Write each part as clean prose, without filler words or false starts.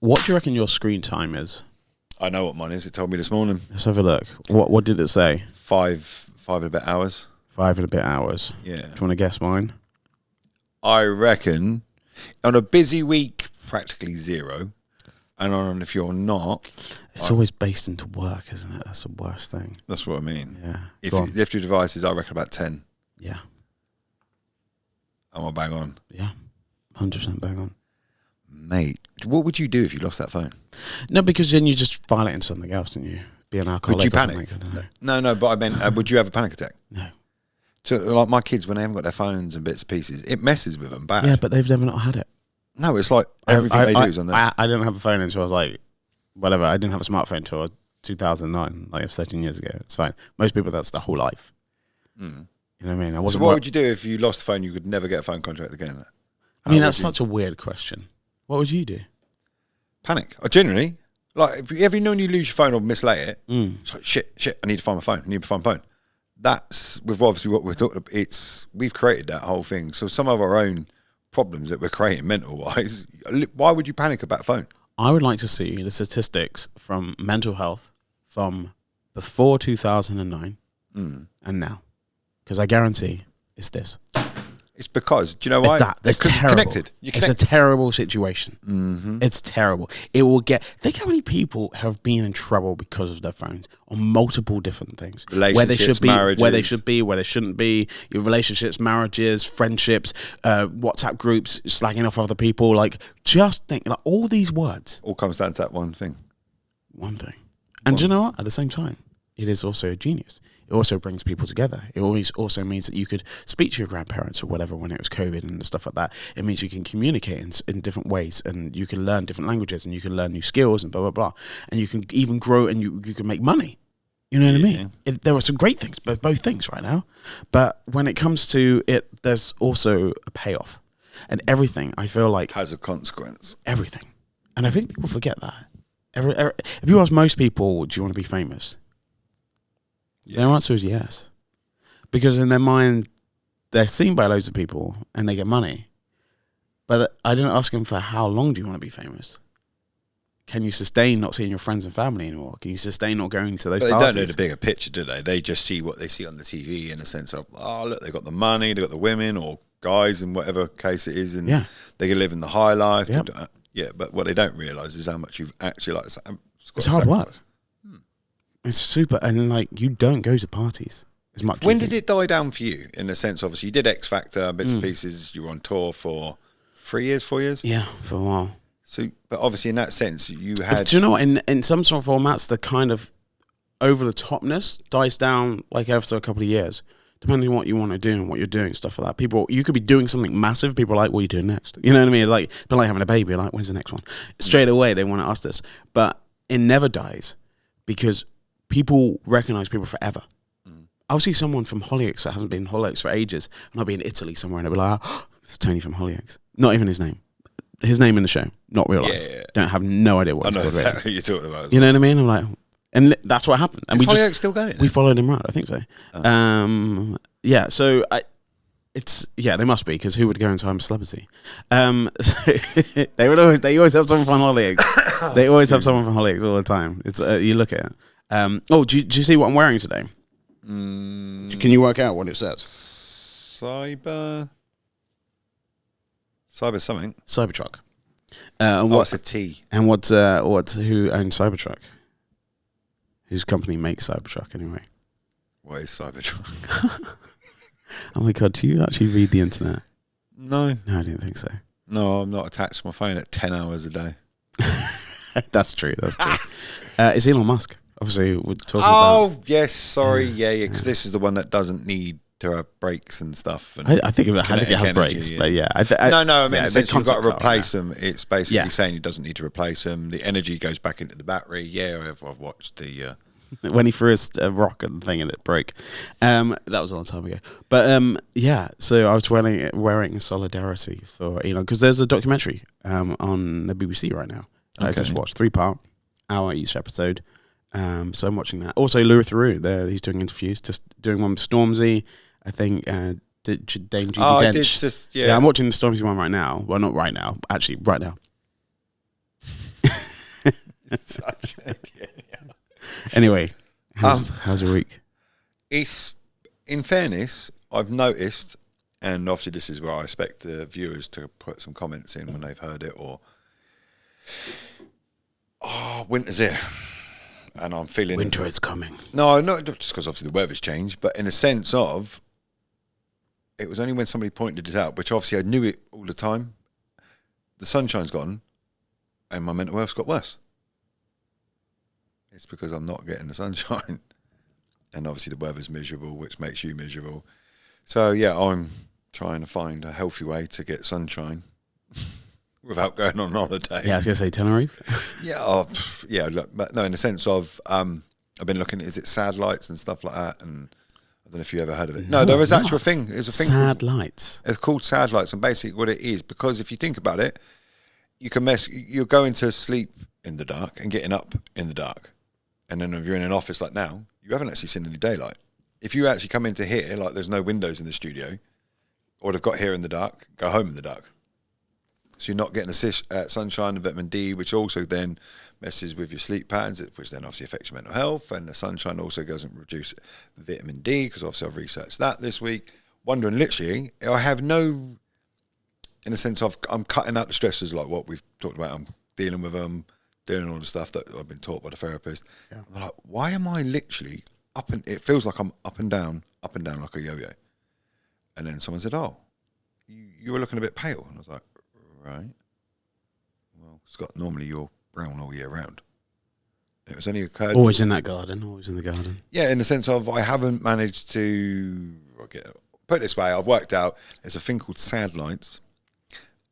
What do you reckon your screen time is? I know what mine is. It told me this morning. Let's have a look. What did it say? 5 and a bit hours. 5 and a bit hours. Yeah. Do you want to guess mine? I reckon on a busy week, practically 0. And on if you're not, It's always based into work, isn't it? That's the worst thing. that's what I mean. Yeah. If Go you on. lift your devices, I reckon about 10. Yeah. Am I bang on? Yeah. 100% bang on. Mate, what would you do if you lost that phone? No, because then you just file it into something else, don't you? Be an alcoholic. Would you or panic? something, I don't know. No, but I meant, would you have a panic attack? No. So, like my kids, when they haven't got their phones and bits and pieces, it messes with them bad. Yeah, but they've never not had it. No, it's like everything they do is on there. I didn't have a phone until I was like, whatever. I didn't have a smartphone until 2009, like 13 years ago. It's fine. Most people, that's their whole life. Mm. You know what I mean? I So wasn't. what would you do if you lost the phone? You could never get a phone contract again. I mean, that's such a weird question. What would you do? Panic. I genuinely, like, if you ever know when you lose your phone or mislay it, Mm. it's like, shit, I need to find my phone. I need to find my phone. That's, with obviously what we're talking about, we've created that whole thing. So some of our own problems that we're creating mental-wise, why would you panic about a phone? I would like to see the statistics from mental health from before 2009 and now. Because I guarantee it's this. It's because, do you know why? It's that. It's terrible. Connected. You're It's a connected. terrible situation. Mm-hmm. It's terrible. It will get. Think how many people have been in trouble because of their phones on multiple different things. Where they should be, Relationships, where they should be, where they shouldn't be. Your relationships, marriages, friendships, WhatsApp groups, slagging off other people. Like, just think, like all these words. All comes down to that one thing. One thing. And do you know what? At the same time, it is also a genius. It also brings people together. It always also means that you could speak to your grandparents or whatever when it was COVID and stuff like that. It means you can communicate in different ways, and you can learn different languages, and you can learn new skills and blah, blah, blah. And you can even grow, and you can make money. You know what I mean? There are some great things, both things right now. But when it comes to it, there's also a payoff. And everything, I feel like... Has a consequence. Everything. And I think people forget that. If you ask most people, do you want to be famous? Yeah. Their answer is yes. Because in their mind, they're seen by loads of people and they get money. But I didn't ask them for how long do you want to be famous? Can you sustain not seeing your friends and family anymore? Can you sustain not going to those parties? They don't know the bigger picture, do they? They just see what they see on the TV in a sense of, oh, look, they've got the money, they've got the women or guys in whatever case it is, and they can live in the high life. Yep. Yeah, but what they don't realise is how much you've actually, it's hard work. It's super, and like you don't go to parties as much. When did it die down for you? In the sense, obviously, you did X Factor, bits and pieces. You were on tour for 3 years, 4 years. Yeah, for a while. So, but obviously, in that sense, you had. But do you know what? In some sort of formats, the kind of over the topness dies down like after a couple of years, depending on what you want to do and what you're doing, stuff like that. People, you could be doing something massive. People are like, "What are you doing next?" You know what I mean? Like, but like having a baby, like, "When's the next one?" Straight away, they want to ask this, but it never dies because people recognize people forever. I'll see someone from Hollyoaks that hasn't been in Hollyoaks for ages, and I'll be in Italy somewhere, and they'll be like, oh, it's Tony from Hollyoaks. Not even his name. His name in the show, not real life. Yeah. Don't have no idea what I know it's called, exactly what you're talking about. You know what I mean? I'm like, and that's what happened. And Is we Hollyoaks just still going? we followed him around. I think so. Yeah. So they must be, because who would go into I'm a Celebrity? So they always have someone from Hollyoaks. They always have someone from Hollyoaks all the time. It's you look at it. Do you see what I'm wearing today? Can you work out what it says? Cyber something. Cybertruck. What's a T? And who owns Cybertruck? Whose company makes Cybertruck anyway? What is Cybertruck? Oh my god, do you actually read the internet? No, I didn't think so. No, I'm not attached to my phone at 10 hours a day. That's true. It's Elon Musk. Obviously, we're talking about. Oh, yes, sorry. Yeah, because this is the one that doesn't need to have brakes and stuff. And I think it has brakes, but yeah. I mean, in the sense you've got to concept car, replace them. It's basically saying it doesn't need to replace them. The energy goes back into the battery. Yeah, I've watched the... when he threw a rock at the thing and it broke. That was a long time ago. But yeah, so I was wearing solidarity for Elon, because there's a documentary on the BBC right now. I just watched 3-part, hour each episode. So I'm watching that. Also, Louis Theroux, he's doing interviews, just doing one with Stormzy. I think Dame Judi Dench. I'm watching the Stormzy one right now. Well, not right now, actually, right now. Such an idiot. Yeah. Anyway, how's your week? It's, in fairness, I've noticed, and obviously this is where I expect the viewers to put some comments in when they've heard it, or, winter's here. And I'm feeling... Winter is coming. No, not just because obviously the weather's changed, but in a sense of, it was only when somebody pointed this out, which obviously I knew it all the time, the sunshine's gone, and my mental health's got worse. It's because I'm not getting the sunshine. And obviously the weather's miserable, which makes you miserable. So, yeah, I'm trying to find a healthy way to get sunshine without going on holiday. Yeah, I was going to say Tenerife. Yeah, look, but no, in the sense of, I've been looking, is it Sad Lights and stuff like that? And I don't know if you ever heard of it. No, there is actually a thing. There's a thing. Sad Lights. It's called Sad Lights, and basically what it is, because if you think about it, you're going to sleep in the dark and getting up in the dark. And then if you're in an office like now, you haven't actually seen any daylight. If you actually come into here, like there's no windows in the studio, or they've got here in the dark, go home in the dark. So you're not getting the sunshine and vitamin D, which also then messes with your sleep patterns, which then obviously affects your mental health. And the sunshine also doesn't reduce vitamin D, because obviously I've researched that this week. Wondering, literally, I have no, in a sense of, I'm cutting out the stresses like what we've talked about. I'm dealing with them, doing all the stuff that I've been taught by the therapist. Yeah. I'm like, why am I literally up and, it feels like I'm up and down like a yo-yo. And then someone said, oh, you were looking a bit pale. And I was like, right. Well, Scott, normally you're brown all year round. It was only occurred. Always in that garden, always in the garden. Yeah, in the sense of I haven't managed to, put it this way, I've worked out there's a thing called Sad Lights.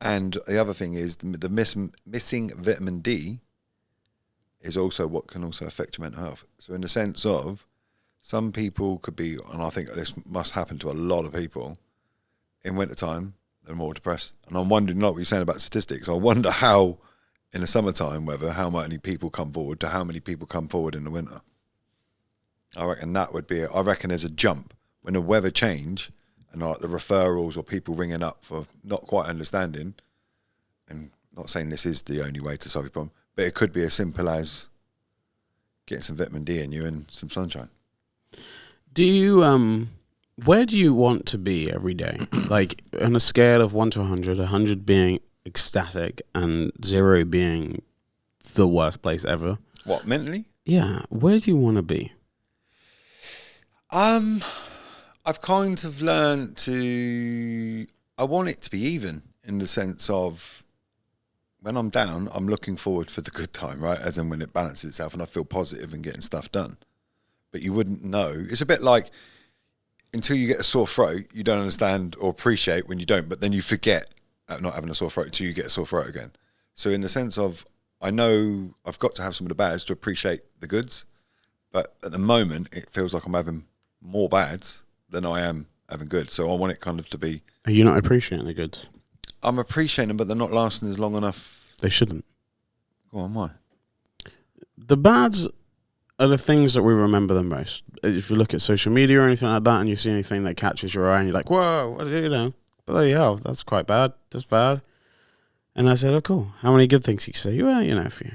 And the other thing is the missing vitamin D is also what can also affect your mental health. So in the sense of some people could be, and I think this must happen to a lot of people, in wintertime, they're more depressed. And I'm wondering, like what you're saying about statistics, I wonder how, in the summertime, how many people come forward to how many people come forward in the winter. I reckon that would be, I reckon there's a jump. When the weather change, and like the referrals or people ringing up for not quite understanding, and not saying this is the only way to solve your problem, but it could be as simple as getting some vitamin D in you and some sunshine. Do you, where do you want to be every day? Like, on a scale of 1 to 100, 100 being ecstatic and 0 being the worst place ever. What, mentally? Yeah. Where do you want to be? I've kind of learned to, I want it to be even, in the sense of, when I'm down, I'm looking forward for the good time, right? As in when it balances itself and I feel positive and getting stuff done. But you wouldn't know. It's a bit like, until you get a sore throat, you don't understand or appreciate when you don't, but then you forget not having a sore throat until you get a sore throat again. So in the sense of, I know I've got to have some of the bads to appreciate the goods, but at the moment, it feels like I'm having more bads than I am having good. So I want it kind of to be... Are you not appreciating the goods? I'm appreciating them, but they're not lasting as long enough. They shouldn't. Go on, why? The bads are the things that we remember the most. If you look at social media or anything like that and you see anything that catches your eye and you're like, whoa, you know, bloody hell, that's quite bad. That's bad. And I said, oh, cool. How many good things you can say? Well, you know, a few.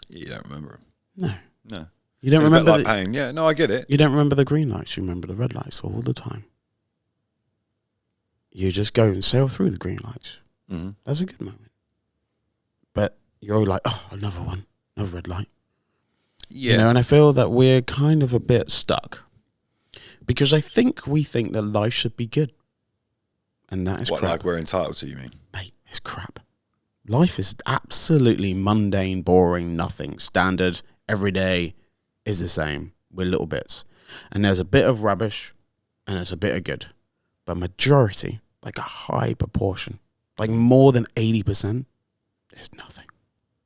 You don't remember them. No. You don't remember like pain. Yeah, no, I get it. You don't remember the green lights. You remember the red lights all the time. You just go and sail through the green lights. Mm-hmm. That's a good moment. But you're all like, oh, another one, another red light. Yeah. You know, and I feel that we're kind of a bit stuck because we think that life should be good. And that is what, crap. like we're entitled to, you mean? Mate, it's crap. Life is absolutely mundane, boring, nothing. Standard, every day is the same with little bits. And there's a bit of rubbish and there's a bit of good. But majority, like a high proportion, like more than 80%, is nothing.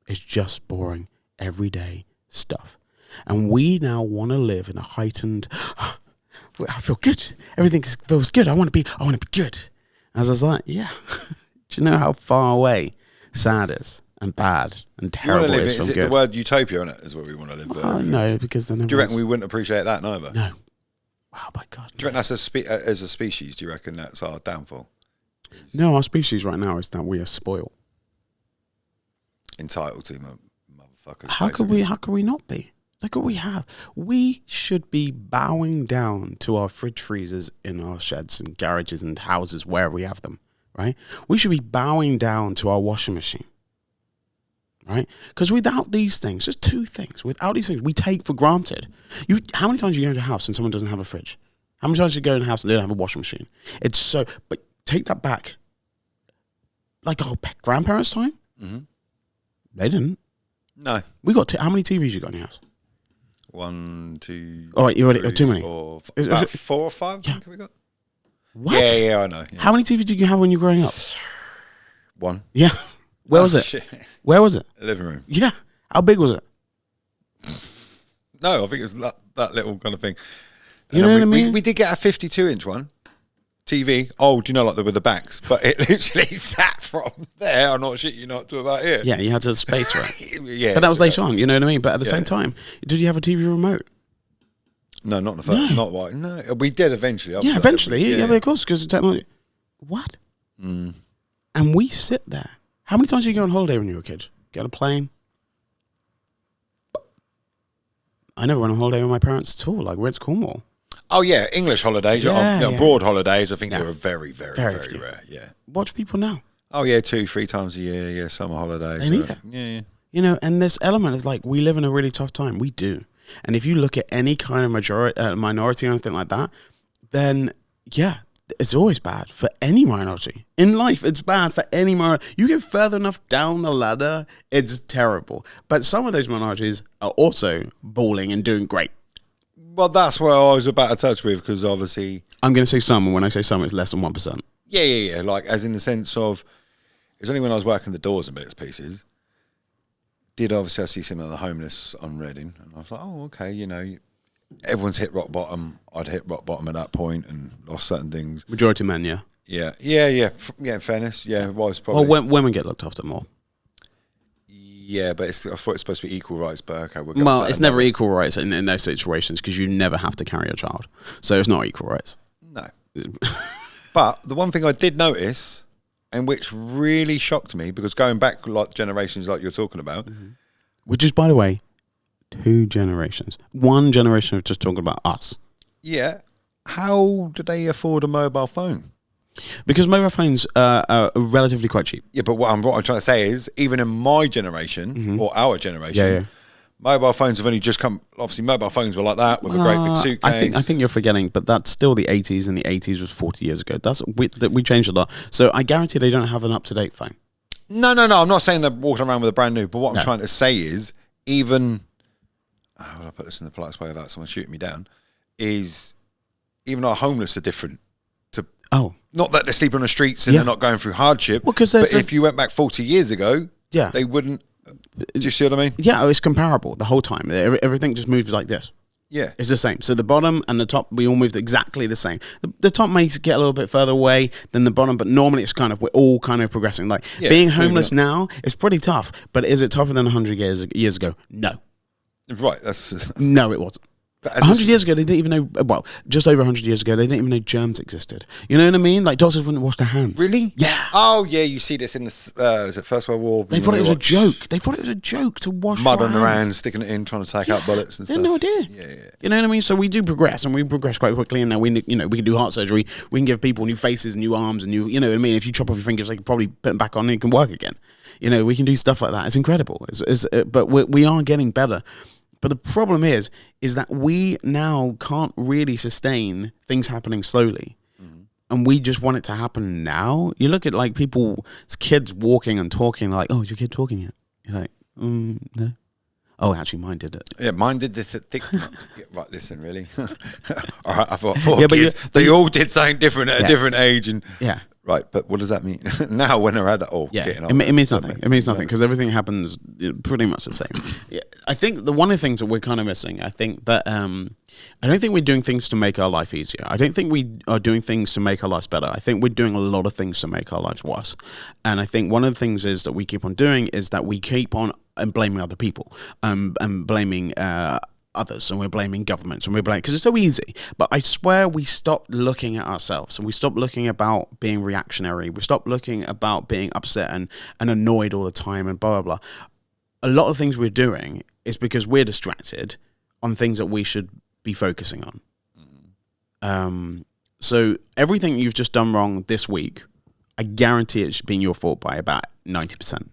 It's just boring, everyday stuff. And we now want to live in a heightened, I feel good. Everything feels good. I want to be good. As I was like, yeah. Do you know how far away sad is and bad and terrible is from good? Is it the word utopia in it is what we want to live? Oh, no, because then do you reckon we wouldn't appreciate that neither? No. Wow, my God. Do you reckon that's as a species, do you reckon that's our downfall? No, our species right now is that we are spoiled. Entitled to, motherfucker. motherfuckers. How could we not be? Look what we have. We should be bowing down to our fridge freezers in our sheds and garages and houses where we have them, right? We should be bowing down to our washing machine, right? Because without these things, just two things, without these things we take for granted. How many times do you go into a house and someone doesn't have a fridge? How many times do you go in a house and they don't have a washing machine? It's so, but take that back. Like our grandparents' time, they didn't. No. We got, how many TVs you got in your house? 1, 2. Oh, you already three, too many. 4, Is about it- 4 or 5. I think we got. What? Yeah, I know. Yeah. How many TVs did you have when you were growing up? 1. Yeah. Where was Oh, it? shit. Where was it? Living room. Yeah. How big was it? No, I think it was that little kind of thing. You know what I mean? We did get a 52-inch one. TV. Oh, do you know, like with the backs? But it literally sat from there. I'm not shit you not to about here. Yeah, you had to space right. Yeah. But that was later on, you know what I mean? But at the same Yeah. time, did you have a TV remote? No, not the first. Not why. No, we did eventually. Yeah, eventually. Yeah, but of course, because of technology. What? And we sit there. How many times did you go on holiday when you were a kid? Get on a plane? I never went on holiday with my parents at all. Like, we went to Cornwall. Oh yeah, English holidays, Yeah, yeah. abroad holidays. I think Yeah. they were very, very, Very very, few. rare. Yeah. Watch people now. Oh yeah, 2-3 times a year. Yeah, summer holidays. They need it. Yeah. You know, and this element is like, we live in a really tough time. We do. And if you look at any kind of minority or anything like that, then yeah, it's always bad for any minority. In life, it's bad for any minority. You get further enough down the ladder, it's terrible. But some of those minorities are also balling and doing great. Well, that's where I was about to touch with, because obviously, I'm going to say some, and when I say some, it's less than 1%. yeah. Like, as in the sense of, it's only when I was working the doors and bits and pieces, did obviously I see some of the homeless on Reading, and I was like, oh, okay, you know, everyone's hit rock bottom. I'd hit rock bottom at that point and lost certain things. Majority men, yeah. Yeah. In fairness, yeah, it was probably. Well, women get looked after more. Yeah, but I thought it's supposed to be equal rights, but okay, we'll go Well, with that it's never equal rights in those situations because you never have to carry a child. So it's not equal rights. No. But the one thing I did notice, and which really shocked me, because going back like generations like you're talking about, Which is, by the way, 2 generations. 1 generation of just talking about us. yeah, how do they afford a mobile phone? Because mobile phones are relatively quite cheap. Yeah, but what I'm trying to say is, even in my generation, or our generation, Yeah. mobile phones have only just come. Obviously, mobile phones were like that with a great big suitcase. I think you're forgetting, but that's still the 80s, and the 80s was 40 years ago. We changed a lot. So I guarantee they don't have an up-to-date phone. No. I'm not saying they're walking around with a brand new. But what I'm trying to say is, even how would I put this in the politest way without someone shooting me down? Is even our homeless are different. Oh, Not that they're sleeping on the streets and Yeah. they're not going through hardship. Well, 'cause but there's if you went back 40 years ago, yeah. they wouldn't. Do you see what I mean? Yeah, it's comparable the whole time. Everything just moves like this. Yeah. It's the same. So the bottom and the top, we all moved exactly the same. The top may get a little bit further away than the bottom, but normally it's kind of, we're all kind of progressing. Like being homeless now is pretty tough, but is it tougher than 100 years ago? No. Right. That's. No, it wasn't. But 100 years ago, they didn't even know, well, just over 100 years ago, they didn't even know germs existed. You know what I mean? Like, doctors wouldn't wash their hands. Really? Yeah. Oh, yeah. You see this in the is it First World War? They thought it was a joke. They thought it was a joke to wash Mud your on their hands. hands, sticking it in, trying to take out bullets and They stuff. had no idea. Yeah. You know what I mean? So we do progress, and we progress quite quickly. And now we can do heart surgery. We can give people new faces, new arms, and you know what I mean? If you chop off your fingers, they can probably put them back on and it can work again. You know, we can do stuff like that. It's incredible. But we are getting better. But the problem is that we now can't really sustain things happening slowly. And we just want it to happen now. You look at like people, it's kids walking and talking like, oh, is your kid talking yet? You're like, no. Oh, actually, mine did it. Yeah, mine did this. Right, listen, really. All right, I've got 4 Yeah, but kids. They all did something different at a different age, and Yeah. right. But what does that mean now when they're adult? Oh, Yeah, getting it, older? it means nothing. It means nothing because everything happens pretty much the same. Yeah, I think one of the things that we're kind of missing, I think that I don't think we're doing things to make our life easier. I don't think we are doing things to make our lives better. I think we're doing a lot of things to make our lives worse. And I think one of the things is that we keep on doing is that we keep on blaming other people and blaming others, and we're blaming governments, and we're blaming, because it's so easy. But I swear we stopped looking at ourselves, and we stopped looking about being reactionary. We stopped looking about being upset and annoyed all the time and blah, blah, blah. a lot of things we're doing is because we're distracted on things that we should be focusing on. So everything you've just done wrong this week, I guarantee it's been your fault by about 90%.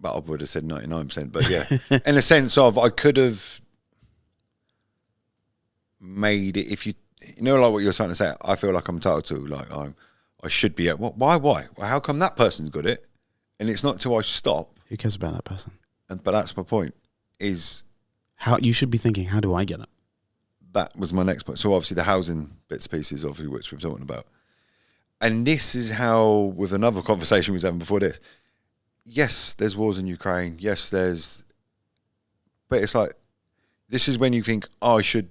But I would have said 99%. But yeah, in a sense of I could have made it. If you know, like what you're trying to say, I feel like I'm entitled to. Like I should be at. Why? Well, how come that person's got it, and it's not till I stop. Who cares about that person? But that's my point. Is how you should be thinking. How do I get it? That was my next point. So obviously the housing bits pieces, obviously, which we're talking about, and this is how with another conversation we was having before this. Yes, there's wars in Ukraine. Yes, but it's like, this is when you think, I should.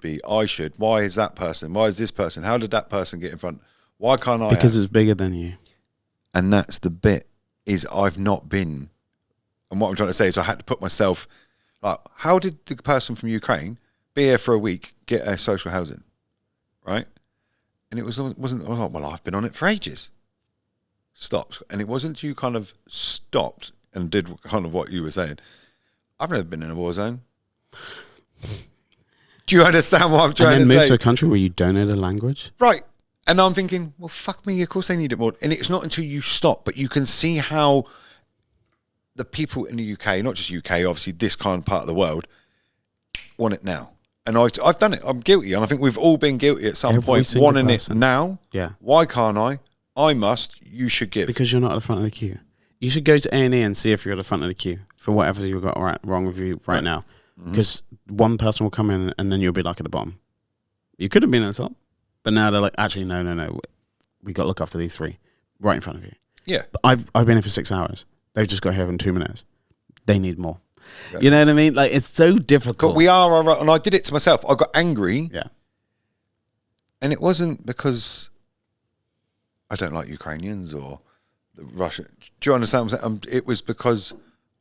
Why is that person? Why is this person? How did that person get in front? Why can't I? Because it's bigger than you. And that's the bit, is I've not been. And what I'm trying to say is I had to put myself, like, how did the person from Ukraine be here for a week, get a social housing, right? And it wasn't, I was like, well, I've been on it for ages. Stopped. And it wasn't you kind of stopped and did kind of what you were saying. I've never been in a war zone. Do you understand what I'm trying to say? And then move to a country where you don't know the language? Right. And I'm thinking, well, fuck me, of course they need it more. And it's not until you stop, but you can see how the people in the UK, not just UK, obviously this kind of part of the world, want it now. And I've done it. I'm guilty. And I think we've all been guilty at some point, wanting it now. Yeah. Why can't I? I must. You should give. Because you're not at the front of the queue. You should go to A&E and see if you're at the front of the queue for whatever you've got wrong with you right now. Because one person will come in and then you'll be like at the bottom. You could have been at the top, but now they're like, actually, no. We got to look after these three right in front of you. Yeah. But I've been here for 6 hours. They've just got here in 2 minutes. They need more. Yeah. You know what I mean? Like, it's so difficult. But we are, and I did it to myself. I got angry. Yeah. And it wasn't because I don't like Ukrainians or the Russia. Do you understand what I'm saying? It was because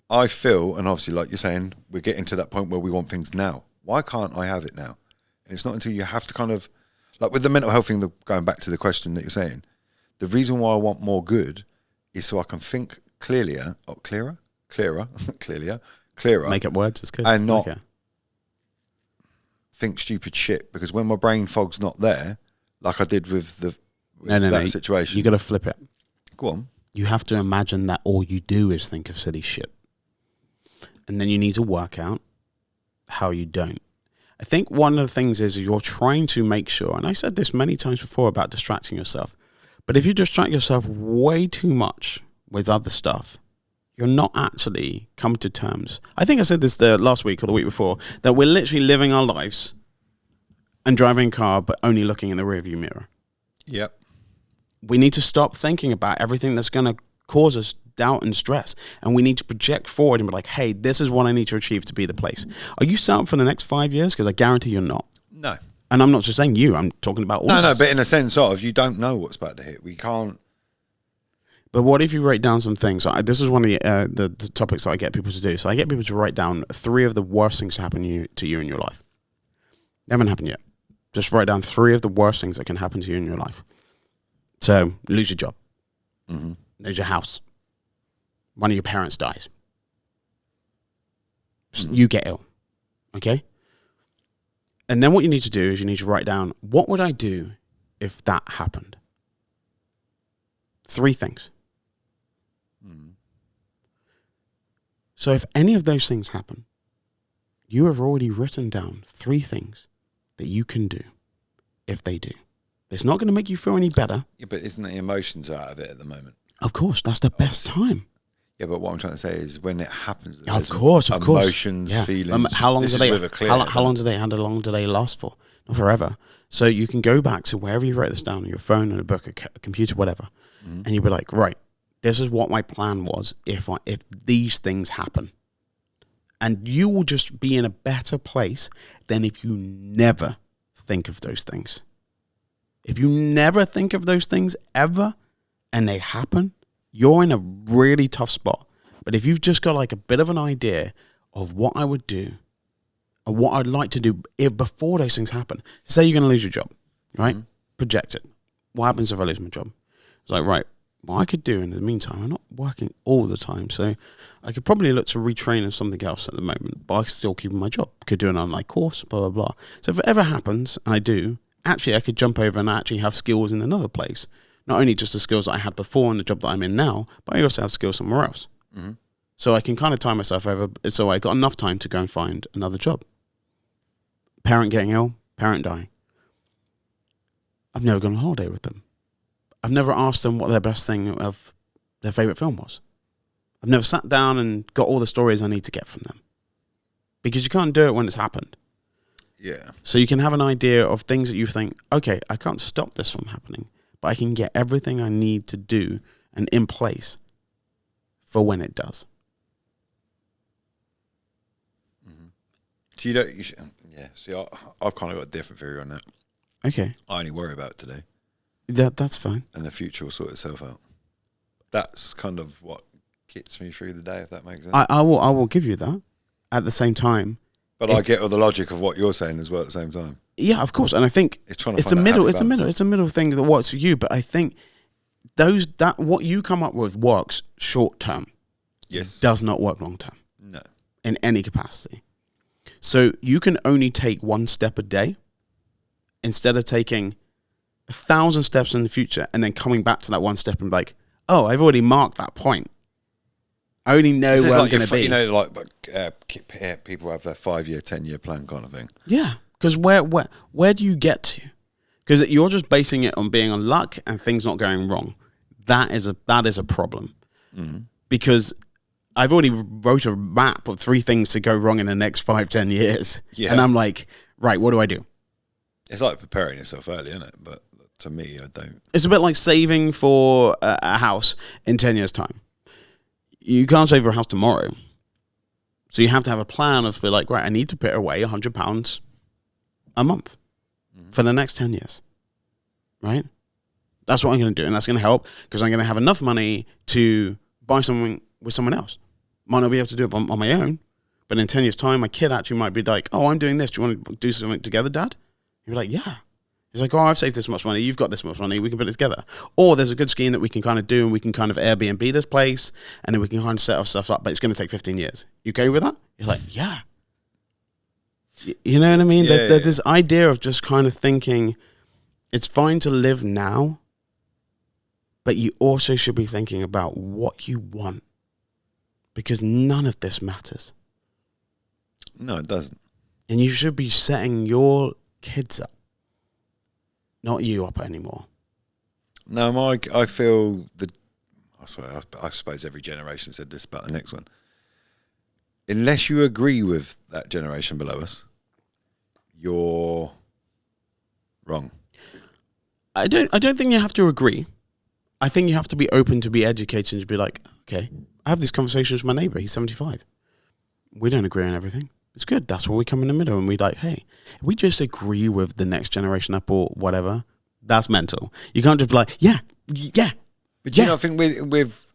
I feel, and obviously, like you're saying, we're getting to that point where we want things now. Why can't I have it now? And it's not until you have to kind of, like with the mental health thing, going back to the question that you're saying, the reason why I want more good is so I can think clearer. Make up words, it's good. And not think stupid shit, because when my brain fog's not there, like I did with that situation. You got to flip it. Go on. You have to imagine that all you do is think of silly shit. And then you need to work out how you don't. I think one of the things is you're trying to make sure, and I said this many times before about distracting yourself, but if you distract yourself way too much with other stuff, you're not actually come to terms. I think I said this the last week or the week before, that we're literally living our lives and driving a car, but only looking in the rearview mirror. Yep. We need to stop thinking about everything that's going to cause us doubt and stress. And we need to project forward and be like, hey, this is what I need to achieve to be the place. Are you set up for the next 5 years? Because I guarantee you're not. No. And I'm not just saying you, I'm talking about all of us. No, but in a sense of, you don't know what's about to hit. We can't. But what if you write down some things? This is one of the topics that I get people to do. So I get people to write down 3 of the worst things to happen to you in your life. They haven't happened yet. Just write down 3 of the worst things that can happen to you in your life. So, lose your job. Mm-hmm. Lose your house. One of your parents dies. Mm-hmm. You get ill. Okay? And then what you need to do is you need to write down, what would I do if that happened? 3 things. Mm-hmm. So if any of those things happen, you have already written down 3 things that you can do if they do. It's not going to make you feel any better. Yeah, but isn't the emotions out of it at the moment? Of course, that's the best time. Yeah, but what I'm trying to say is when it happens, of course, emotions, feelings. How long do they last for? Not forever. So you can go back to wherever you write this down on your phone, on a book, a computer, whatever, and you'll be like, right, this is what my plan was if these things happen. And you will just be in a better place than if you never think of those things. If you never think of those things ever and they happen, you're in a really tough spot. But if you've just got like a bit of an idea of what I would do and what I'd like to do before those things happen, say you're going to lose your job, right? Mm-hmm. Project it. What happens if I lose my job? It's like, right, what I could do in the meantime, I'm not working all the time, so I could probably look to retrain in something else at the moment, but I still keep my job. Could do an online course, blah, blah, blah. So if it ever happens, and I do, actually I could jump over and actually have skills in another place. Not only just the skills that I had before in the job that I'm in now, but I also have skills somewhere else. Mm-hmm. So I can kind of tie myself over, so I got enough time to go and find another job. Parent getting ill, parent dying. I've never gone on holiday with them. I've never asked them what their best thing of their favourite film was. I've never sat down and got all the stories I need to get from them. Because you can't do it when it's happened. Yeah. So you can have an idea of things that you think, okay, I can't stop this from happening, but I can get everything I need to do and in place for when it does. Mm-hmm. So you don't, yeah. See, I've kind of got a different theory on that. Okay. I only worry about today. That's fine. And the future will sort itself out. That's kind of what gets me through the day, if that makes sense. I will give you that. At the same time, but I get all the logic of what you're saying as well at the same time. Yeah, of course. And I think it's trying to it's a middle thing that works for you. But I think what you come up with works short term. Yes. Does not work long term. No. In any capacity. So you can only take one step a day instead of taking 1,000 steps in the future and then coming back to that one step and be like, oh, I've already marked that point. I already know where I'm going to be. You know, like people have their 5-year, 10-year plan kind of thing. Yeah, because where do you get to? Because you're just basing it on being on luck and things not going wrong. That is a problem. Mm-hmm. Because I've already wrote a map of 3 things to go wrong in the next 5-10 years. Yeah. And I'm like, right, what do I do? It's like preparing yourself early, isn't it? But to me, I don't. It's a bit like saving for a house in 10 years' time. You can't save for a house tomorrow. So you have to have a plan of be like, right, I need to put away £100 a month for the next 10 years. Right? That's what I'm going to do. And that's going to help because I'm going to have enough money to buy something with someone else. Might not be able to do it on my own. But in 10 years' time, my kid actually might be like, oh, I'm doing this. Do you want to do something together, Dad? You're like, yeah. He's like, oh, I've saved this much money. You've got this much money. We can put it together. Or there's a good scheme that we can kind of do and we can kind of Airbnb this place and then we can kind of set our stuff up, but it's going to take 15 years. You okay with that? You're like, yeah. You know what I mean? Yeah, there's this idea of just kind of thinking it's fine to live now, but you also should be thinking about what you want because none of this matters. No, it doesn't. And you should be setting your kids up. Not you up anymore. No, I feel that. I suppose every generation said this about the next one. Unless you agree with that generation below us, you're wrong. I don't think you have to agree. I think you have to be open to be educated and to be like, okay, I have these conversations with my neighbour. He's 75. We don't agree on everything. It's good. That's where we come in the middle and we like, hey, if we just agree with the next generation up or whatever, that's mental. You can't just be like, yeah. But you know, I think with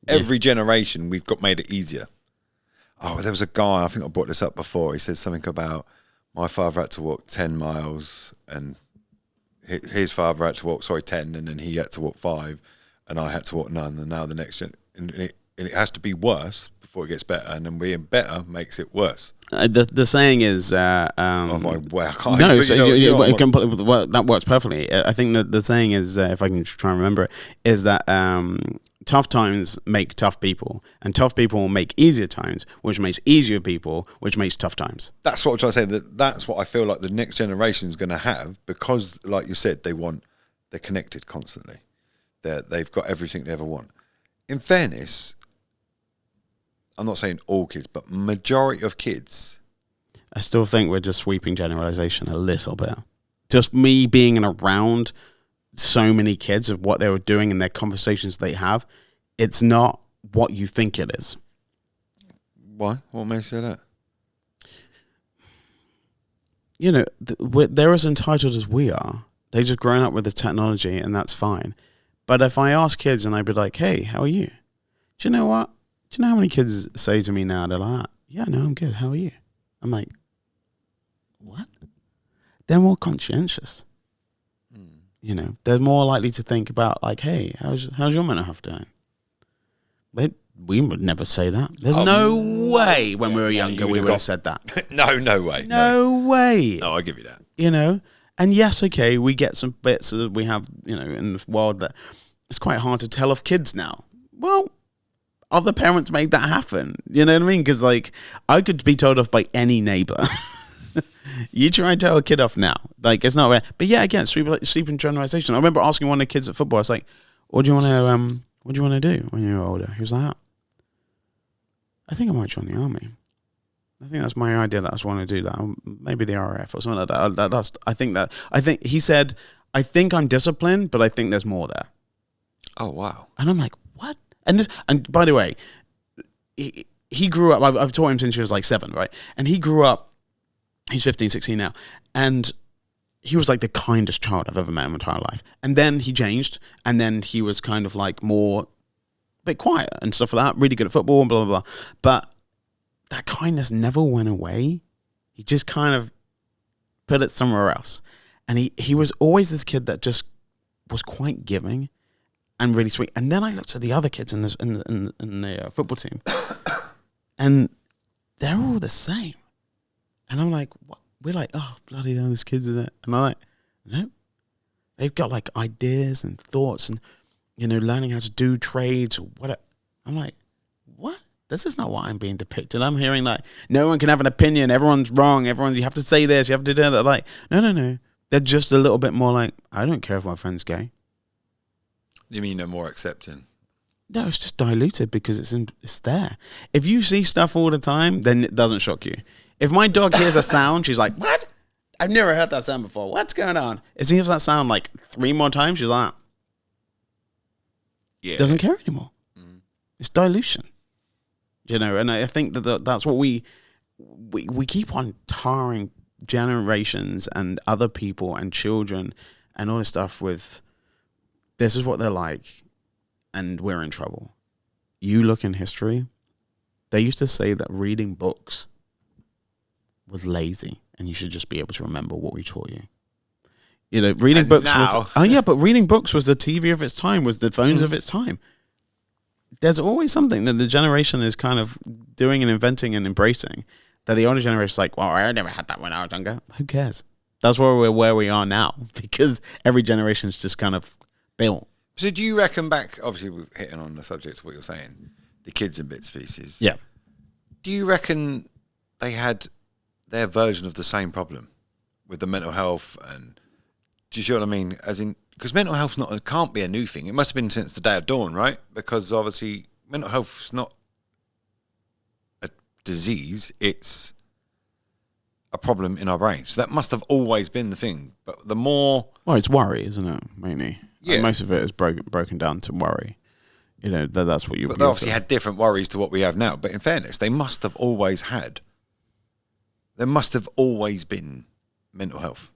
every generation, we've made it easier. Oh, there was a guy, I think I brought this up before. He said something about my father had to walk 10 miles and his father had to walk, 10, and then he had to walk 5 and I had to walk none. And now the next gen, and it has to be worse before it gets better, and then being better makes it worse. The saying is, that works perfectly. I think that the saying is, if I can try and remember it, is that tough times make tough people, and tough people make easier times, which makes easier people, which makes tough times. That's what I'm trying to say. That's what I feel like the next generation is going to have, because, like you said, they're connected constantly. They've got everything they ever want. In fairness, I'm not saying all kids, but majority of kids. I still think we're just sweeping generalization a little bit. Just me being around so many kids of what they were doing and their conversations they have, it's not what you think it is. Why? What makes you say that? You know, they're as entitled as we are. They've just grown up with this technology and that's fine. But if I ask kids and I'd be like, hey, how are you? Do you know what? Do you know how many kids say to me now, they're like, yeah, no, I'm good. How are you? I'm like, what? They're more conscientious. You know, they're more likely to think about like, hey, how's your mental health doing? We would never say that. There's no way when we were younger we would have said that. No way. No way. No, I give you that. You know, and yes, okay, we get some bits that we have, you know, in the world that it's quite hard to tell of kids now. Well, other parents made that happen. You know what I mean? Because like I could be told off by any neighbor. You try and tell a kid off now, like it's not rare. But yeah, again, sleeping generalization. I remember asking one of the kids at football. I was like, "What do you want to do when you're older?" He was like, "I think I might join the army. I think that's my idea. That I just want to do that. Maybe the RAF or something like that. I think he said, I think I'm disciplined, but I think there's more there." Oh wow! And I'm like, what? And by the way, he grew up. I've taught him since he was like 7, right? And he grew up. He's 15, 16 now. And he was like the kindest child I've ever met in my entire life. And then he changed. And then he was kind of like more, a bit quiet and stuff like that. Really good at football and blah, blah, blah. But that kindness never went away. He just kind of put it somewhere else. And he was always this kid that just was quite giving and really sweet. And then I looked at the other kids in the football team. And they're all the same. And I'm like, what? We're like, oh, bloody hell, this kid's in it. And I'm like, no. They've got like ideas and thoughts and, you know, learning how to do trades or whatever. I'm like, what? This is not what I'm being depicted. I'm hearing like, no one can have an opinion. Everyone's wrong. You have to say this. You have to do that. Like, no. They're just a little bit more like, I don't care if my friend's gay. You mean they're more accepting? No, it's just diluted because it's there. If you see stuff all the time, then it doesn't shock you. If my dog hears a sound, she's like, what? I've never heard that sound before. What's going on? If she hears that sound like 3 more times, she's like, yeah, doesn't care anymore. Mm. It's dilution. You know, and I think that's what we keep on tarring generations and other people and children and all this stuff with, this is what they're like, and we're in trouble. You look in history, they used to say that reading books was lazy and you should just be able to remember what we taught you. You know, reading and books now. but reading books was the TV of its time, was the phones of its time. There's always something that the generation is kind of doing and inventing and embracing that the older generation is like, well, I never had that when I was younger. Who cares? That's where we are now, because every generation is just kind of built. So do you reckon back, obviously we're hitting on the subject of what you're saying, the kids in bits pieces. Yeah. Do you reckon they had their version of the same problem with the mental health? And do you see what I mean? As in, because mental health can't be a new thing. It must have been since the day of dawn, right? Because obviously mental health is not a disease, it's a problem in our brains. So that must have always been the thing. But the more... Well, it's worry, isn't it, mainly? Yeah. Like most of it is broken down to worry. You know, that's what you... But they obviously had different worries to what we have now. But in fairness, they must have always had... There must have always been mental health.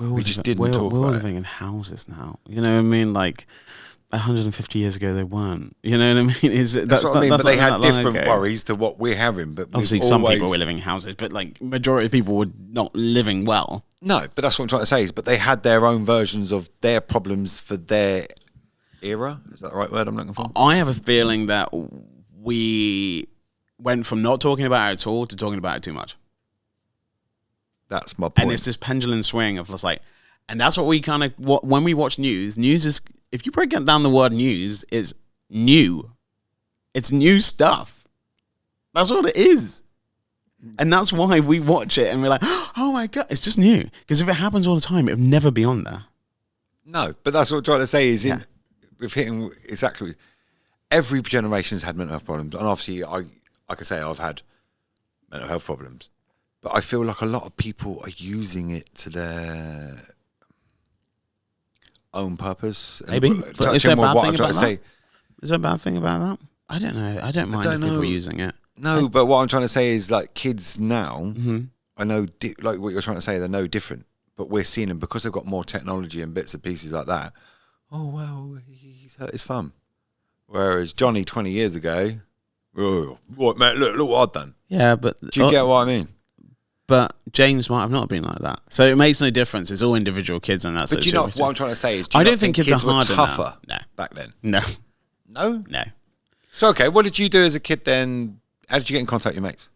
We just didn't talk about it. We're all living in houses now. You know what I mean? Like 150 years ago, they weren't. You know what I mean? That's what I mean. But they had different worries to what we're having. But obviously, some people were living in houses, but like majority of people were not living well. No, but that's what I'm trying to say. But they had their own versions of their problems for their era. Is that the right word I'm looking for? I have a feeling that we went from not talking about it at all to talking about it too much. That's my point. And it's this pendulum swing of just like, and that's what we kind of, when we watch news is, if you break down the word news, is new. It's new stuff. That's what it is. And that's why we watch it and we're like, oh my God, it's just new. Because if it happens all the time, it would never be on there. No, but that's what I'm trying to say is with hitting exactly, every generation's had mental health problems. And obviously, I could say I've had mental health problems. But I feel like a lot of people are using it to their own purpose. Maybe. But is there a bad thing about that? Is there a bad thing about that? I don't know. I don't mind if people using it. No, but what I'm trying to say is like kids now, I know, like what you're trying to say, they're no different. But we're seeing them because they've got more technology and bits and pieces like that. Oh, well, he's hurt his thumb. Whereas Johnny 20 years ago, oh, what, mate, look what I've done. Yeah, but... Do you get what I mean? But James might have not been like that. So it makes no difference. It's all individual kids and that's But do you know what I'm trying to say is, do you I not don't think kids are were harder tougher now. No. back then? No. No? No. So, okay, what did you do as a kid then? How did you get in contact with your mates?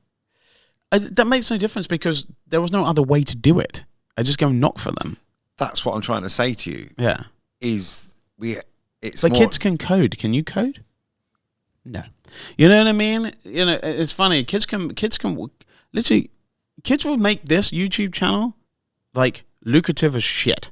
That makes no difference because there was no other way to do it. I just go and knock for them. That's what I'm trying to say to you. Yeah. It's But kids can code. Can you code? No. You know what I mean? You know, it's funny. Kids can literally, kids will make this YouTube channel like lucrative as shit.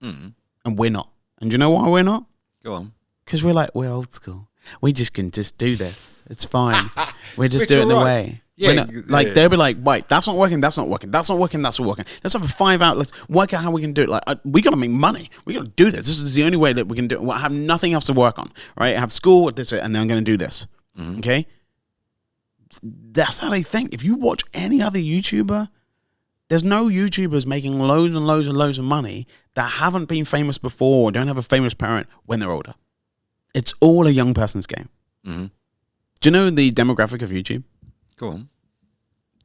Mm. And we're not. And do you know why we're not? Go on. Because we're old school. We just can just do this. It's fine. We're just Which doing the all right. way. Yeah, Like yeah. they'll be like, wait, that's not working. That's not working. That's not working. That's not working. Let's have a 5 hour. Let's work out how we can do it. Like we gotta make money. We gotta do this. This is the only way that we can do it. We'll have nothing else to work on. Right? I have school, this, and then I'm gonna do this. Mm-hmm. Okay. That's how they think. If you watch any other YouTuber, there's no YouTubers making loads and loads and loads of money that haven't been famous before or don't have a famous parent when they're older. It's all a young person's game. Mm-hmm. Do you know the demographic of YouTube? Go on.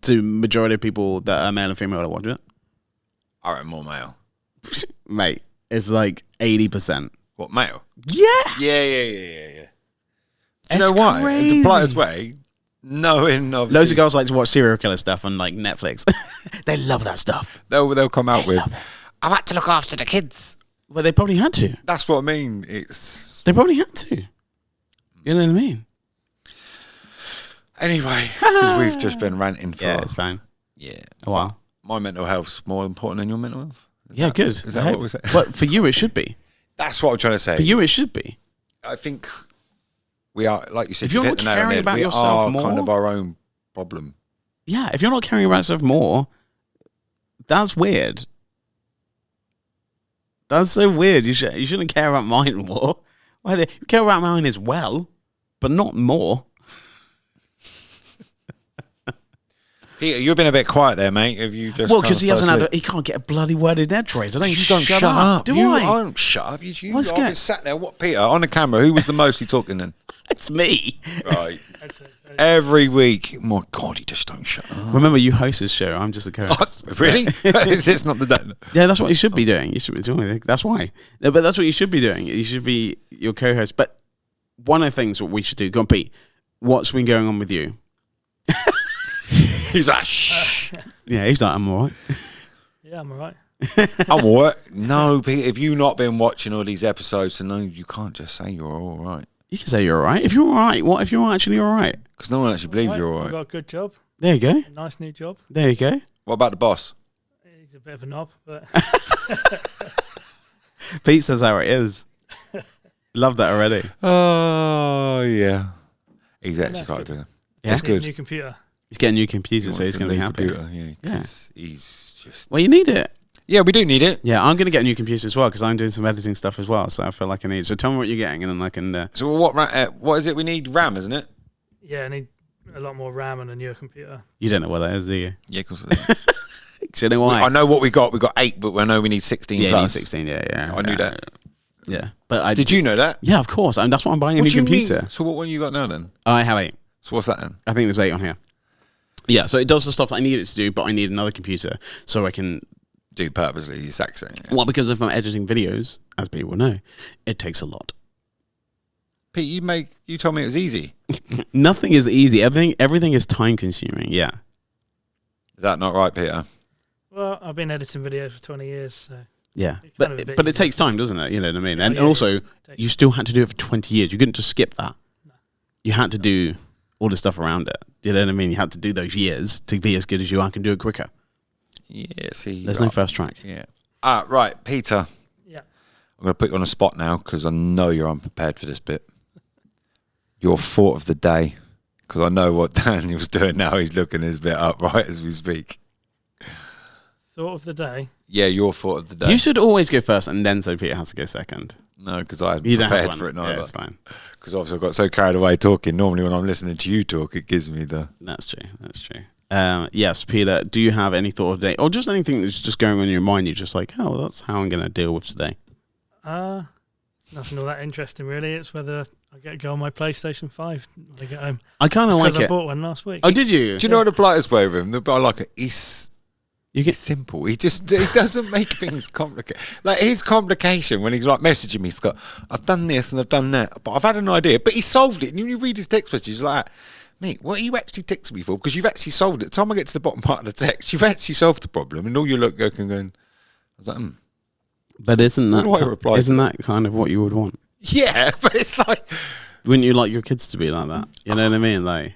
To majority of people that are male and female that watch it? I reckon more male. Mate, it's like 80%. What, male? Yeah. Yeah. Do you It's know why? In the politest crazy. way, knowing obviously, Loads of girls like to watch serial killer stuff on like Netflix. They love that stuff. they'll come out with, love it. I've had to look after the kids. Well, they probably had to. That's what I mean. It's They probably had to. You know what I mean? anyway, 'cause we've just been ranting for Yeah, it's fine. yeah. A while. My mental health's more important than your mental health. Yeah, good. Is that I what hope. we said? But for you, it should be. That's what I'm trying to say. For you, it should be. I think we are, like you said, If you're you've not hit the nail on the caring head. about We yourself are more- kind of our own problem. Yeah, if you're not caring about yourself more, that's weird. That's so weird. You shouldn't care about mine more. Why you care about mine as well, but not more. Peter, you've been a bit quiet there, mate. Have you just? Well, because he hasn't had he can't get a bloody word in edgeways. I don't. You don't shut up. Do you, I? don't shut up. You What's I've been good? sat there. What, Peter, on the camera, who was the mostly talking then? It's me. Right. Every week. My God, you just don't shut up. Remember, you host this show. I'm just a co-host. Really? Is this not the day? Yeah, that's what you should be doing. You should be doing it. That's why. No, but that's what you should be doing. You should be your co-host. But one of the things what we should do, go on, Pete, what's been going on with you? He's like, shh. Yeah, he's like, I'm all right. Yeah, I'm all right. I'm all right. No, Peter, if you've not been watching all these episodes, then no, you can't just say you're all right. You can say you're all right. If you're all right, what if you're actually all right? Because no one actually believes Right, you're all I've right. got a good job, There you go. a nice new job. There you go. What about the boss? He's a bit of a knob, but Pete says how it is. Love that already. Oh, yeah. He's actually that's quite good. good. Yeah. That's get a good. new computer. He's getting a new computer, so wants he's a going to be new happy. computer, yeah, 'cause he's just... Well, you need it. Yeah, we do need it. Yeah, I'm going to get a new computer as well because I'm doing some editing stuff as well. So I feel like I need it. So tell me what you're getting, and then I can. So what is it we need? RAM, isn't it? Yeah, I need a lot more RAM and a newer computer. You don't know what that is, do you? Yeah, of course it is. Do you know why? I know what we got. We got 8, but I know we need 16 yeah, plus. 16. Yeah. I knew that. Yeah, but I Did you know that? Yeah, of course. That's why I'm buying a What new do you computer. mean? So what one you got now then? I have 8. So what's that then? I think there's 8 on here. Yeah, so it does the stuff I need it to do, but I need another computer so I can. Do purposely the exact same. Yeah. Well, because if I'm editing videos, as people know, it takes a lot. Pete, you told me it was easy. Nothing is easy. Everything is time consuming. Yeah. Is that not right, Peter? Well, I've been editing videos for 20 years, so Yeah, It's kind of a bit but it easier. takes time, doesn't it? You know what I mean. And yeah, also, yeah. Takes- you still had to do it for 20 years. You couldn't just skip that. You had to do all the stuff around it. You know what I mean? You had to do those years to be as good as you are. I can do it quicker. Yeah, see. There's no first track. Yeah. Right, Peter. yeah. I'm going to put you on the spot now because I know you're unprepared for this bit. Your thought of the day. Because I know what Daniel's doing now. He's looking his bit up right as we speak. Thought of the day. Yeah, your thought of the day. You should always go first and then so Peter has to go second. No, because I hadn't You don't have prepared one. for it Yeah, neither. it's fine. Because obviously I got so carried away talking. Normally when I'm listening to you talk, it gives me the... That's true. That's true. Yes, Peter, do you have any thought of the day? Or just anything that's just going on in your mind? You're just like, oh, well, that's how I'm going to deal with today. Nothing all that interesting, really. It's whether I get to go on my PlayStation 5 when I get home. I kind of like Because I it. bought one last week. Oh, did you? Do you know what the politest way of him? I like it. He's You get simple. He doesn't make things complicated. Like his complication when he's like messaging me, he's got, I've done this and I've done that, but I've had an idea. But he solved it. And when you read his text messages, like, mate, what are you actually texting me for? Because you've actually solved it. By the time I get to the bottom part of the text, you've actually solved the problem, and all you look going, I was like, But isn't What do I reply to isn't that kind of what you would want? yeah, but it's like, Wouldn't you like your kids to be like that? You know what I mean? Like,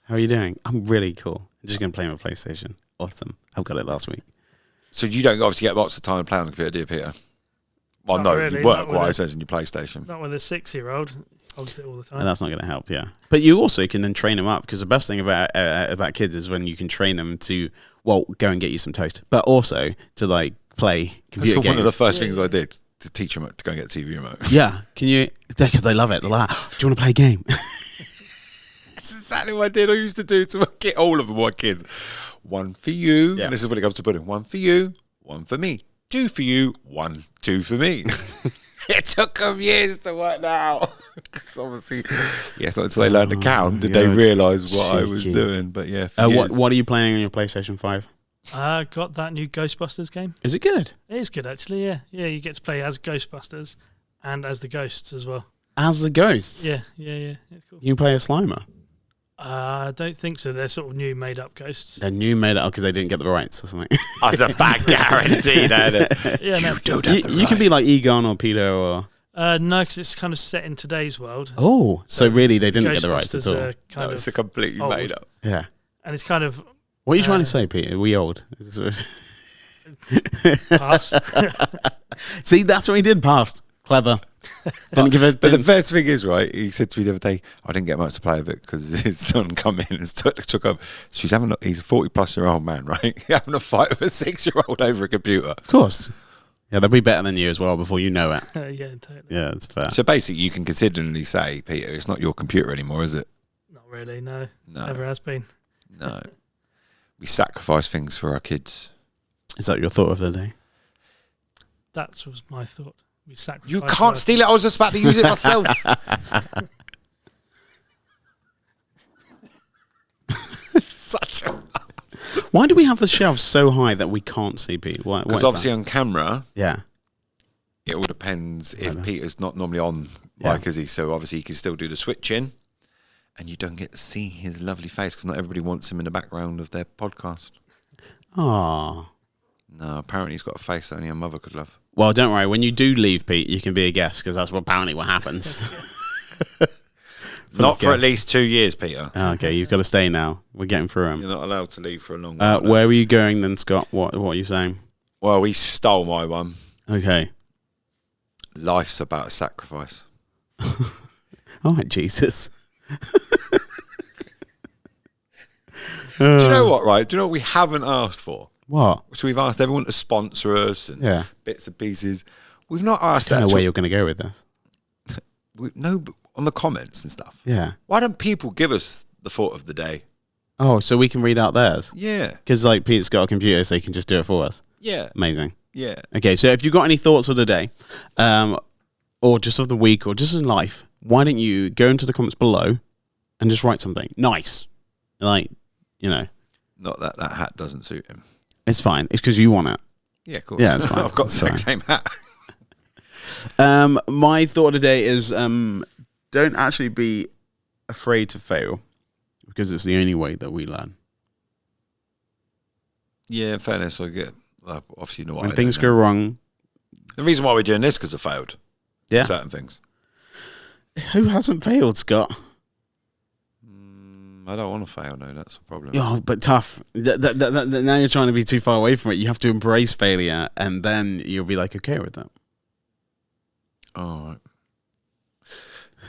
how are you doing? I'm really cool. I'm just gonna play my PlayStation. Awesome. I got it last week. so you don't obviously get lots of time to play on the computer, do you, Peter? Well, Not no, really, you not with work-wise, it. as in your PlayStation. Not with a 6-year-old. Holds it all the time. And that's not going to help, yeah. But you also can then train them up, because the best thing about kids is when you can train them to, well, go and get you some toast, but also to like play computer That's games. one of the first Yeah. things I did, to teach them to go and get a TV remote. Yeah, can you? Because they love it. They're like, do you want to play a game? That's exactly what I did. I used to do to get all of them, my kids. One for you. Yeah. And this is when it comes to putting one for you, one for me. Two for you, 1, 2 for me. It took them years to work that out. 'Cause obviously, yes, not until they learned to count did they you're realise what I was cheeky. doing. But yeah, for years. What are you playing on your PlayStation 5? I got that new Ghostbusters game. Is it good? It is good, actually, yeah. Yeah, you get to play as Ghostbusters and as the ghosts as well. As the ghosts? Yeah. It's cool. You play a Slimer? I don't think so. They're sort of new made-up ghosts. They're new made up because they didn't get the rights or something. That's a bad guarantee. Yeah, no, You can be like Egon or Peter or... no, because it's kind of set in today's world. Oh, so really they didn't get the rights at Ghostbusters all. are kind It's of a completely old. made up. Yeah. and it's kind of What are you trying to say, Peter? Are we old? past. See, that's what he did past. Clever. Didn't give it... But the first thing is, right, he said to me the other day, I didn't get much to play with it because his son come in and took up. He's a 40-plus-year-old man, right? Having a fight with a 6-year-old over a computer. Of course. Yeah, they'll be better than you as well before you know it. Yeah, totally. Yeah, it's fair. So basically, you can considerably say, Peter, it's not your computer anymore, is it? Not really, no. No. Never has been. No. We sacrifice things for our kids. Is that your thought of the day? That was my thought. We sacrifice. You can't steal it. I was just about to use it myself. Such a... Why do we have the shelves so high that we can't see Pete? Why? Because obviously on camera, yeah. it all depends if Right. Peter's not normally on, Yeah. like, is he? So obviously he can still do the switch in, and you don't get to see his lovely face because not everybody wants him in the background of their podcast. Ah. No, apparently he's got a face that only a mother could love. Well, don't worry. When you do leave, Pete, you can be a guest because that's apparently what happens. Not for at guests. least 2 years, Peter. Okay, you've got to stay now. We're getting through You're them. not allowed to leave for a long while. Where were you going then, Scott? What are you saying? Well, he stole my one. Okay. Life's about a sacrifice. All right, Jesus. Do you know what, right? Do you know what we haven't asked for? What? So we've asked everyone to sponsor us and Yeah. bits and pieces. We've not asked I don't know that. where you're going to go with this. No, but on the comments and stuff. Yeah. Why don't people give us the thought of the day? Oh, so we can read out theirs? Yeah, Because, like, Pete's got a computer, so he can just do it for us. yeah, Amazing. yeah. Okay, so if you've got any thoughts of the day, or just of the week, or just in life, why don't you go into the comments below and just write something nice? Like, you know, Not that that hat doesn't suit him. it's fine. It's because you want it. Yeah, of course. Yeah, it's fine. I've got the It's exact fine. same hat. My thought of the day is don't actually be afraid to fail because it's the only way that we learn. Yeah, in fairness, I get. Obviously, you know what. When I things don't go know. wrong, The reason why we're doing this because I failed. yeah. Certain things. Who hasn't failed, Scott? I don't want to fail. No, that's a problem. Oh, but tough. Now you're trying to be too far away from it. You have to embrace failure, and then you'll be like okay with that. All right.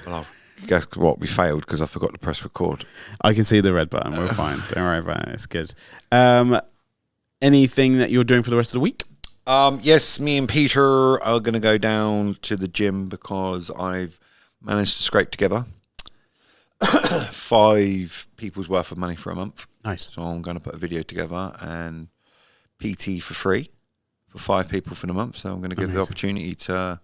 Well, guess what? We failed because I forgot to press record. I can see the red button. We're fine. Don't worry about it. It's good. Anything that you're doing for the rest of the week? Yes, me and Peter are going to go down to the gym because I've managed to scrape together 5 people's worth of money for a month. Nice. So I'm going to put a video together and PT for free for 5 people for the month. So I'm going to give the Amazing. opportunity to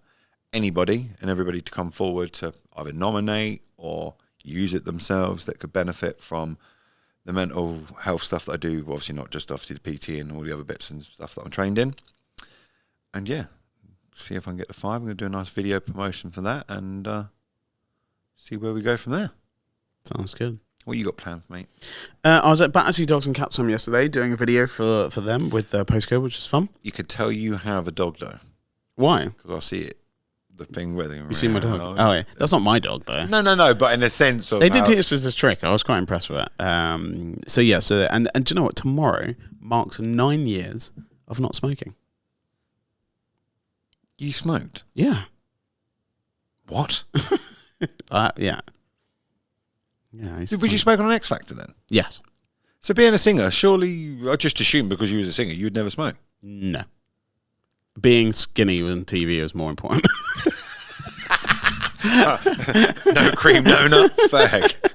anybody and everybody to come forward to either nominate or use it themselves that could benefit from the mental health stuff that I do. Obviously, not just obviously the PT and all the other bits and stuff that I'm trained in. And yeah, see if I can get to 5. I'm going to do a nice video promotion for that and see where we go from there. Sounds good. What you got planned for, mate? I was at Battersea Dogs and Cats Home yesterday doing a video for them with Postcode, which is fun. You could tell you have a dog though, Why? because I see it. The thing where they You see my dog? Oh, yeah. That's not my dog, though. No, but in the sense of They did teach us this trick. I was quite impressed with it. And do you know what? Tomorrow marks 9 years of not smoking. You smoked. Yeah. What? Yeah. Yeah. I used to Would you smoke. smoke on an X Factor then? Yes. So being a singer, surely I just assumed because you was a singer, you'd never smoke. No. Being skinny on TV is more important. No cream, no nut, fag.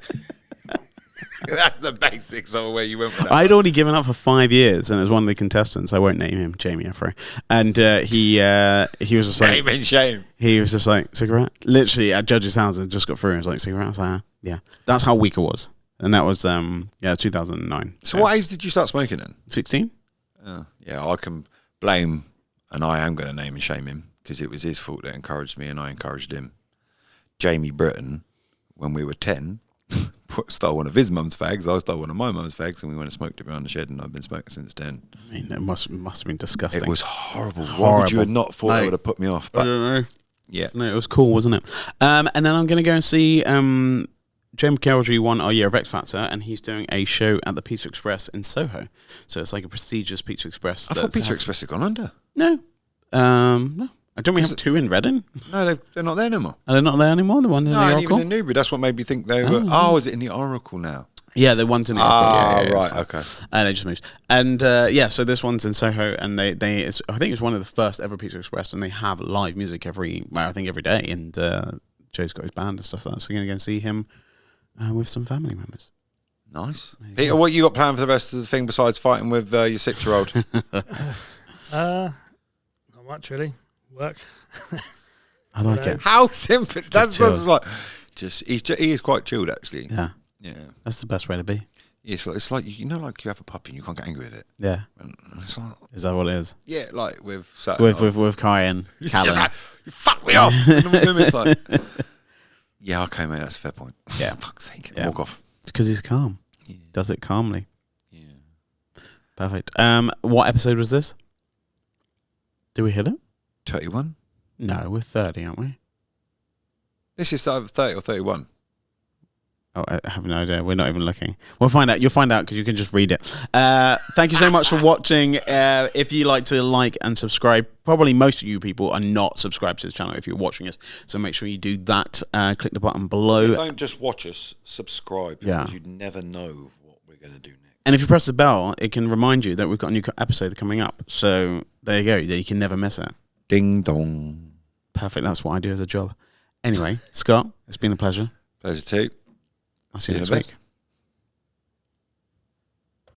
That's the basics of where you went with that. I'd already given up for 5 years, and as one of the contestants, I won't name him, Jamie Afro, and he was just like, Shame and shame. he was just like, cigarette? Literally, at Judge's house, I just got through and was like, cigarette? I was like, yeah. That's how weak it was. And that was, 2009. So what age did you start smoking then? 16? Yeah, I can blame, and I am going to name and shame him, because it was his fault that encouraged me and I encouraged him. Jamie Britton, when we were 10, stole one of his mum's fags, I stole one of my mum's fags, and we went and smoked it behind the shed, and I've been smoking since then. I mean, it must have been disgusting. It was horrible. Why would you have not thought it would have put me off? I But don't know. yeah. No, it was cool, wasn't it? And then I'm going to go and see James McKeldry won our year of X Factor, and he's doing a show at the Pizza Express in Soho. So it's like a prestigious Pizza Express. I thought Pizza Express had gone under. No. No. Don't we have 2 in Reading? No, they're not there no more. Are they not there anymore? The one in No, the and Oracle? even in Newbury. That's what made me think they were. Oh, is it in the Oracle now? Yeah, the one's in the Oracle. Ah, Yeah, right, it's fine. okay. And they just moved. And so this one's in Soho, and I think it's one of the first ever Pizza Express, and they have live music every day. And Joe's got his band and stuff like that. So we're going to go and see him with some family members. Nice. Peter, what you got planned for the rest of the thing besides fighting with your 6-year-old? Not much really. Work. I like it. How simple. That's chilled. like, he is quite chilled actually. Yeah, Yeah. that's the best way to be. It's like you know, like you have a puppy and you can't get angry with it. Yeah, And it's like, is that what it is? yeah, like with With Kai and It's Callum. just like, you fuck me off. And with him, it's like, yeah, okay, mate, that's a fair point. Yeah. Fuck's sake, Yeah. walk off. Because he's calm. Yeah. Does it calmly. Yeah. Perfect. What episode was this? Did we hit it? 31. No, we're 30, aren't we? This is either 30 or 31. Oh, I have no idea. We're not even looking. We'll find out. You'll find out because you can just read it. Thank you so much for watching. If you like to like and subscribe, probably most of you people are not subscribed to this channel if you're watching us. So make sure you do that. Click the button below. Don't just watch us, subscribe, because Yeah. you'd never know what we're going to do next. And if you press the bell, it can remind you that we've got a new episode coming up. So there you go. You can never miss it. Ding dong. Perfect. That's what I do as a job. Anyway, Scott, it's been a pleasure. Pleasure too. I'll see you See you next in a bit. week.